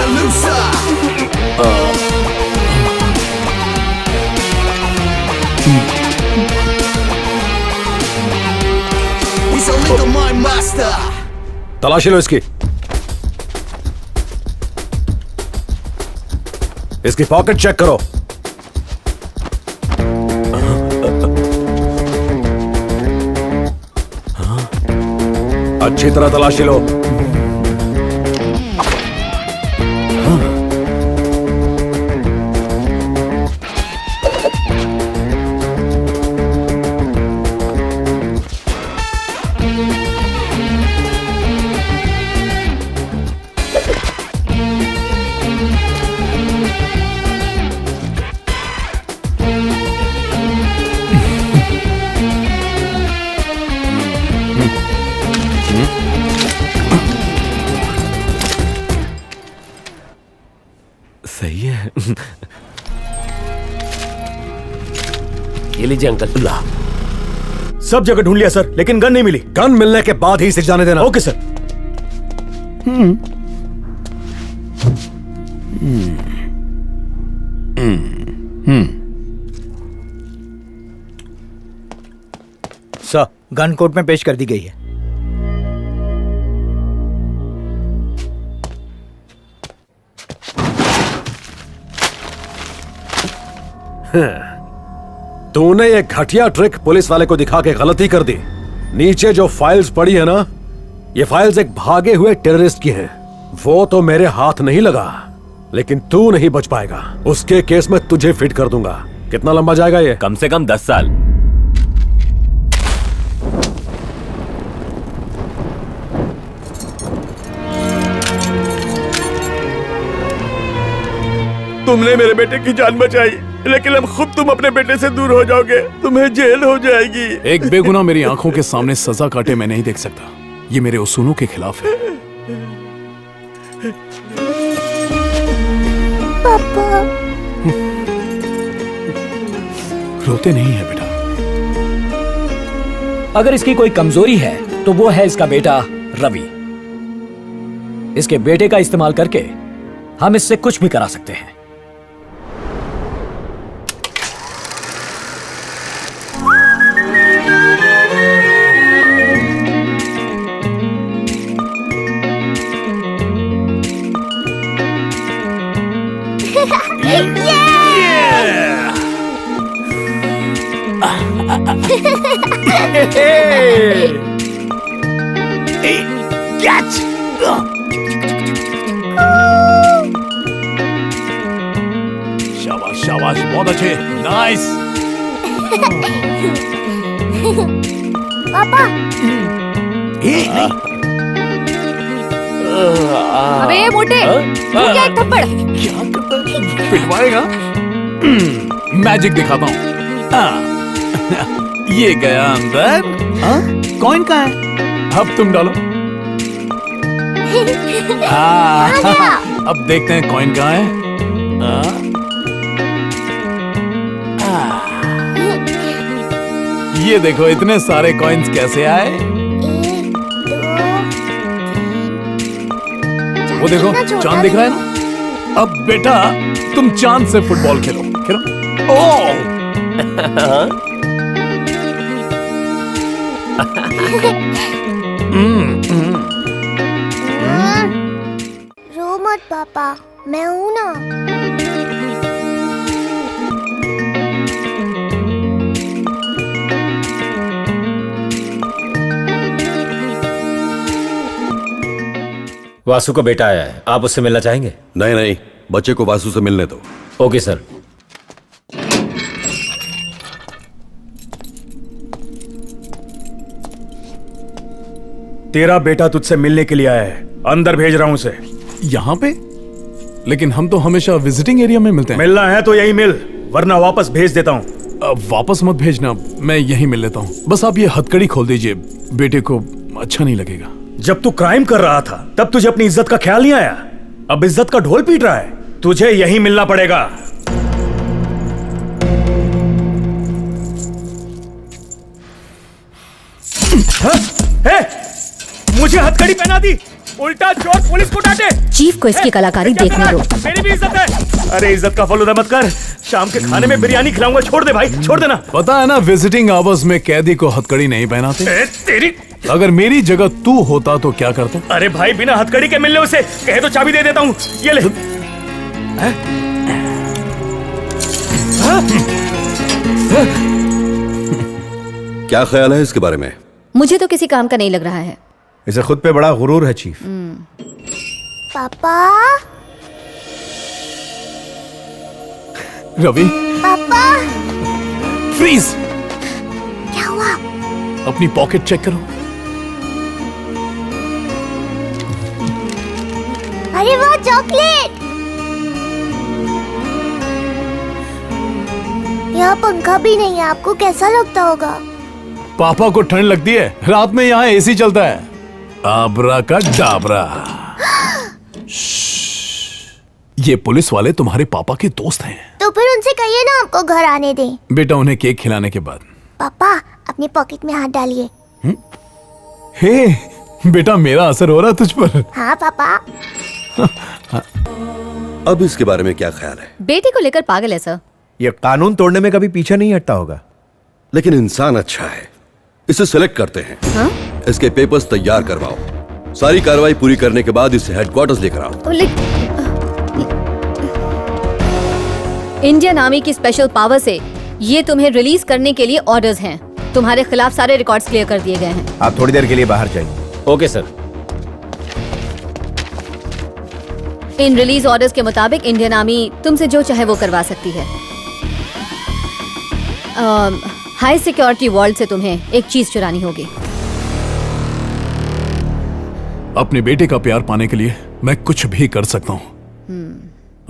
a loser. He's a little mind master. तलाशी लो इसकी। इसकी पॉकेट चेक करो। अच्छी तरह तलाशी लो। सही है। ये लीजिए अंकल। ला। सब जगह ढूंढ लिया सर, लेकिन गन नहीं मिली। गन मिलने के बाद ही इसे जाने देना। Okay sir. Sir, gun court में पेश कर दी गई है। तूने ये घटिया ट्रिक पुलिस वाले को दिखा के गलती कर दी। नीचे जो फाइल्स पड़ी है ना, ये फाइल्स एक भागे हुए टेररिस्ट की हैं। वो तो मेरे हाथ नहीं लगा, लेकिन तू नहीं बच पाएगा। उसके केस में तुझे फिट कर दूंगा। कितना लंबा जाएगा ये? कम से कम 10 साल। तुमने मेरे बेटे की जान बचाई, लेकिन अब खुद तुम अपने बेटे से दूर हो जाओगे। तुम्हें जेल हो जाएगी। एक बेगुनाह मेरी आंखों के सामने सजा काटे मैं नहीं देख सकता। ये मेरे उसूलों के खिलाफ है। पापा। रोते नहीं है बेटा। अगर इसकी कोई कमजोरी है तो वो है इसका बेटा रवि। इसके बेटे का इस्तेमाल करके हम इससे कुछ भी करा सकते हैं। शाबाश शाबाश, बहुत अच्छे, नाइस। पापा। अबे मोटे, वो क्या एक थप्पड़? क्या करता? पिटवाएगा? मैजिक दिखाता हूँ। ये गया अंदर। कॉइन कहाँ है? अब तुम डालो। अब देखते हैं कॉइन कहाँ है। ये देखो इतने सारे कॉइन्स कैसे आए। 1, 2, 3। वो देखो चांद दिख रहा है ना। अब बेटा तुम चांद से फुटबॉल खेलो खेलो। ओह रो मत पापा, मैं हूं ना। वासु का बेटा आया है, आप उससे मिलना चाहेंगे? नहीं नहीं, बच्चे को वासु से मिलने दो। Okay sir. तेरा बेटा तुझसे मिलने के लिए आया है, अंदर भेज रहा हूं उसे। यहाँ पे? लेकिन हम तो हमेशा विजिटिंग एरिया में मिलते हैं। मिलना है तो यही मिल, वरना वापस भेज देता हूँ। वापस मत भेजना, मैं यहीं मिल लेता हूँ। बस आप ये हथकड़ी खोल दीजिए, बेटे को अच्छा नहीं लगेगा। जब तू क्राइम कर रहा था तब तुझे अपनी इज्जत का ख्याल नहीं आया। अब इज्जत का ढोल पीट रहा है। तुझे यहीं मिलना पड़ेगा। मुझे हथकड़ी पहना दी। उल्टा चोर पुलिस को डांटे। चीफ को इसकी कलाकारी देखने दो। मेरी भी इज्जत है। अरे इज्जत का फलूदा मत कर। शाम के खाने में बिरयानी खिलाऊंगा। छोड़ दे भाई, छोड़ देना। पता है ना, विजिटिंग आवर्स में कैदी को हथकड़ी नहीं पहनाते। तेरी अगर मेरी जगह तू होता तो क्या करता? अरे भाई, बिना हथकड़ी के मिलने उसे कहे तो चाबी दे देता हूँ। ये ले। क्या ख्याल है इसके बारे में? मुझे तो किसी काम का नहीं लग रहा है। इसे खुद पे बड़ा गुरूर है चीफ। पापा रवि, पापा फ्रीज। क्या हुआ? अपनी पॉकेट चेक करो। अरे वो चॉकलेट। यहाँ पंखा भी नहीं है, आपको कैसा लगता होगा? पापा को ठंड लगती है, रात में यहाँ एसी चलता है। आबरा का डाबरा। ये पुलिस वाले तुम्हारे पापा के दोस्त हैं। तो फिर उनसे कहिए ना आपको घर आने दें। बेटा, उन्हें केक खिलाने के बाद। पापा अपनी पॉकेट में हाथ डालिए। हे बेटा, मेरा असर हो रहा है तुझ पर। हाँ पापा। अब इसके बारे में क्या ख्याल है? बेटे को लेकर पागल है सर। ये कानून तोड़ने में कभी पीछे नहीं हटता होगा। लेकिन इंसान अच्छा है। इसे सेलेक्ट करते हैं। हाँ? इसके पेपर्स तैयार करवाओ। सारी कार्रवाई पूरी करने के बाद इसे हेडक्वार्टर्स लेकर आओ। इंडियन आर्मी की स्पेशल पावर से ये तुम्हें रिलीज करने के लिए ऑर्डर्स हैं। तुम्हारे खिलाफ सारे रिकॉर्ड्स क्लियर कर दिए गए हैं। आप थोड़ी देर के लिए बाहर जाइए। Okay sir. इन रिलीज ऑर्डर्स के मुताबिक इंडियन आर्मी तुमसे जो चाहे वो करवा सकती है। हाई सिक्योरिटी वॉल्ट से तुम्हें एक चीज चुरानी होगी। अपने बेटे का प्यार पाने के लिए मैं कुछ भी कर सकता हूँ।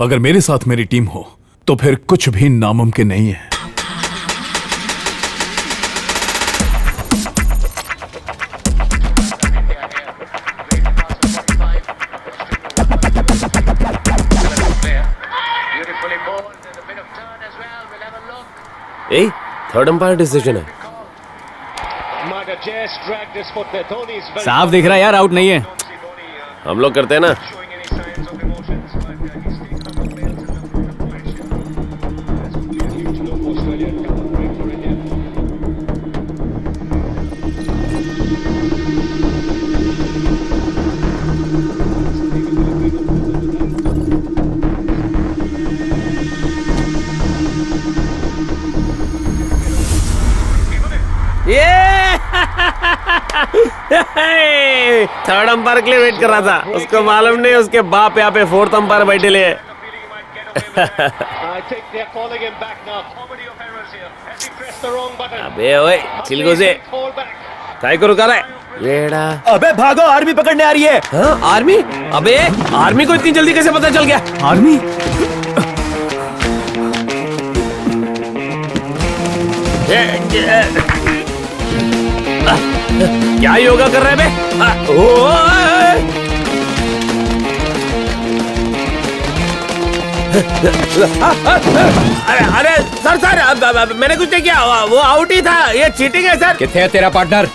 अगर मेरे साथ मेरी टीम हो तो फिर कुछ भी नामुमकिन नहीं है। ए, थर्ड अंपायर डिसीजन है। साफ दिख रहा है यार, आउट नहीं है। हम लोग करते हैं ना। थर्ड अंपायर के लिए वेट कर रहा था। उसको मालूम नहीं उसके बाप यहाँ पे फोर्थ अंपायर बैठे ले। अबे ओए, चिलगो से काय को रुका रहा है? येड़ा। अबे भागो, आर्मी पकड़ने आ रही है। हाँ, आर्मी? अबे आर्मी को इतनी जल्दी कैसे पता चल गया? आर्मी? क्या योगा कर रहे हैं बे? अरे सर, मैंने कुछ नहीं किया। वो आउट ही था। ये चीटिंग है सर। किथे है तेरा पार्टनर?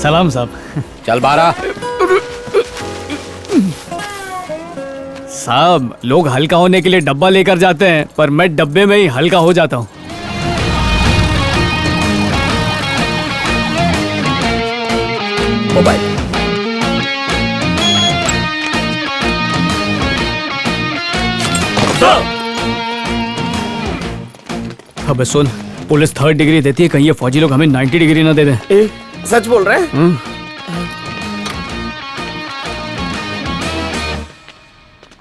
सलाम साहब। चल बारा। साहब, लोग हल्का होने के लिए डब्बा लेकर जाते हैं, पर मैं डब्बे में ही हल्का हो जाता हूँ। मोबाइल। अबे सुन, पुलिस 3rd डिग्री देती है, कहीं ये फौजी लोग हमें 90 डिग्री ना दे दें। सच बोल रहे हैं?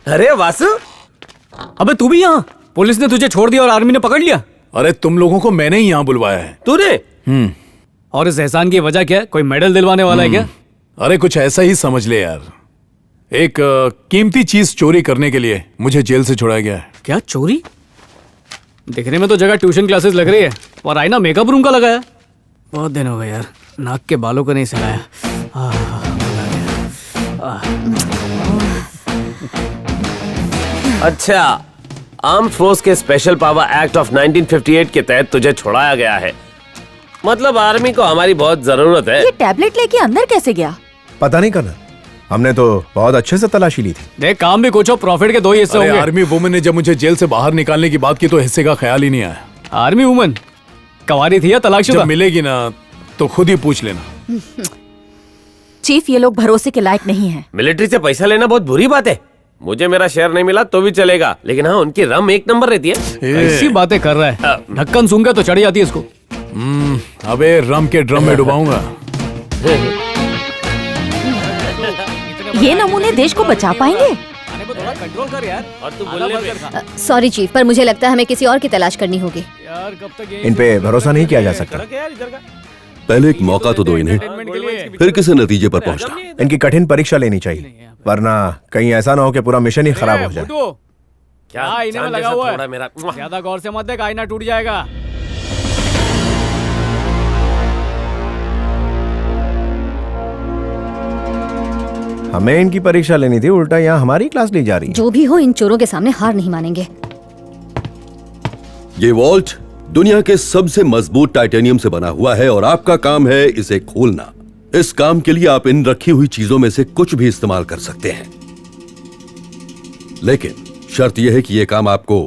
अरे वासु, अबे तू भी यहाँ? पुलिस ने तुझे छोड़ दिया और आर्मी ने पकड़ लिया? अरे तुम लोगों को मैंने ही यहाँ बुलवाया है। तूने? और इस एहसान की वजह क्या है? कोई मेडल दिलवाने वाला है क्या? अरे कुछ ऐसा ही समझ ले यार। एक कीमती चीज चोरी करने के लिए मुझे जेल से छुड़ाया गया है। क्या चोरी? दिखने में तो जगह ट्यूशन क्लासेस लग रही है, और आईना मेकअप रूम का लगा है। बहुत दिन हो गए यार, नाक के बालों को नहीं सिलाया। अच्छा, आर्म फोर्स के स्पेशल पावर एक्ट ऑफ 1958 के तहत तुझे छुड़ाया गया है। मतलब आर्मी को हमारी बहुत जरूरत है। ये टैबलेट लेके अंदर कैसे गया? पता नहीं करना, हमने तो बहुत अच्छे से तलाशी ली थी। देख काम भी कुछ हो, प्रॉफिट के 2 ही हिस्से अरे होंगे। आर्मी वुमन ने जब मुझे जेल से बाहर निकालने की बात की तो हिस्से का ख्याल ही नहीं आया। आर्मी वुमन कवारी थी या तलाकशुदा? जब मिलेगी ना तो खुद ही पूछ लेना। चीफ, ये लोग भरोसे के लायक नहीं हैं। मिलिट्री से पैसा लेना बहुत बुरी बात है। मुझे मेरा शेयर नहीं मिला तो भी चलेगा, लेकिन हाँ उनकी रम 1 नंबर रहती है। ऐसी बातें कर रहा है, ढक्कन सूंघ के तो चढ़ी जाती है इसको। अबे रम के ड्रम में डुबाऊंगा। ये नमूने देश को बचा पाएंगे? थोड़ा कंट्रोल कर यार। और तू बोलने पे सॉरी चीफ, पर मुझे लगता है हमें किसी और की तलाश करनी होगी। यार कब तक इन पे भरोसा नहीं किया जा सकता। पहले एक मौका तो दो इन्हें, फिर किसी नतीजे पर पहुंचना। इनकी कठिन परीक्षा लेनी चाहिए, वरना कहीं ऐसा ना हो कि पूरा मिशन ही खराब हो जाए। क्या आईने में चांद लगा जैसा हुआ थोड़ा है। मेरा ज्यादा गौर से मत देख, आईना टूट जाएगा। हमें इनकी परीक्षा लेनी थी, उल्टा यहाँ हमारी क्लास ली जा रही है। जो भी हो, इन चोरों के सामने हार नहीं मानेंगे। ये वॉल्ट दुनिया के सबसे मजबूत टाइटेनियम से बना हुआ है और आपका काम है इसे खोलना। इस काम के लिए आप इन रखी हुई चीजों में से कुछ भी इस्तेमाल कर सकते हैं, लेकिन शर्त यह है कि यह काम आपको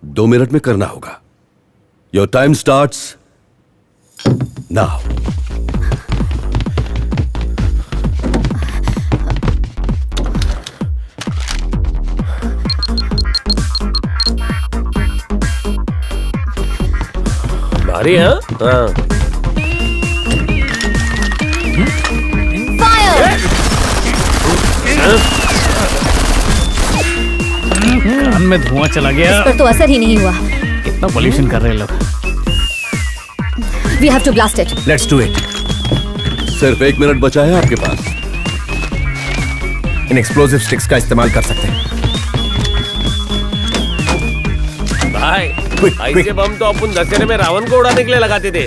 2 मिनट में करना होगा। Your time starts now. भारी है हाँ। कान में धुआं चला गया। पर तो असर ही नहीं हुआ। कितना पोल्यूशन कर रहे हैं लोग। We have to blast it. Let's do it. सिर्फ 1 मिनट बचा है आपके पास। इन एक्सप्लोसिव स्टिक्स का इस्तेमाल कर सकते हैं। भाई ऐसे बम तो अपन दशहरे में रावण को उड़ाने के लिए लगाते थे।